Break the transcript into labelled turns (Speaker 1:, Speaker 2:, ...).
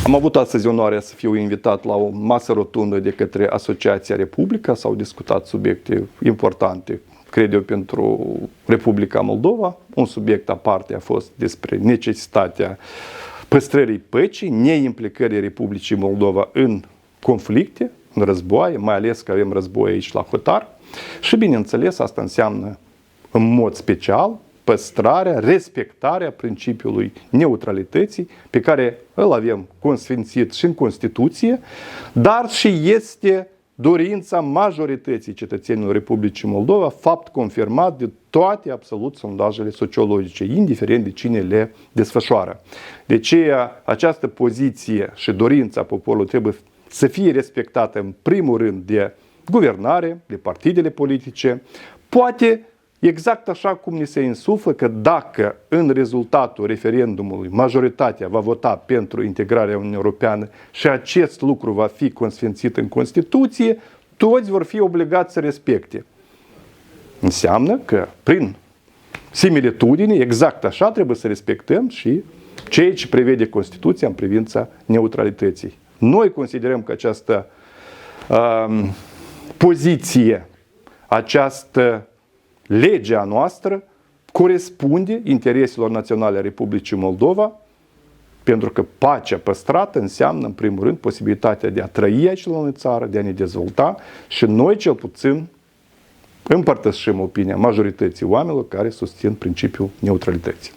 Speaker 1: Am avut astăzi onoarea să fiu invitat la o masă rotundă de către Asociația Republica. S-au discutat subiecte importante, cred eu, pentru Republica Moldova. Un subiect aparte a fost despre necesitatea păstrării păcii, neimplicării Republicii Moldova în conflicte, în războaie, mai ales că avem război aici la Hotar. Și, bineînțeles, asta înseamnă în mod special păstrarea, respectarea principiului neutralității pe care îl avem consfințit și în Constituție, dar și este dorința majorității cetățenilor Republicii Moldova, fapt confirmat de toate absolut sondajele sociologice, indiferent de cine le desfășoară. De aceea, această poziție și dorința poporului trebuie să fie respectată în primul rând de guvernare, de partidele politice, poate exact așa cum ni se insuflă că dacă în rezultatul referendumului majoritatea va vota pentru integrarea Uniunii Europeană și acest lucru va fi consfințit în Constituție, toți vor fi obligați să respecte. Înseamnă că prin similitudine, exact așa trebuie să respectăm și ceea ce prevede Constituția în privința neutralității. Noi considerăm că această poziție, această legea noastră corespunde intereselor naționale a Republicii Moldova, pentru că pacea păstrată înseamnă, în primul rând, posibilitatea de a trăi aici la țară, de a ne dezvolta și noi, cel puțin, împărtășim opinia majorității oamenilor care susțin principiul neutralității.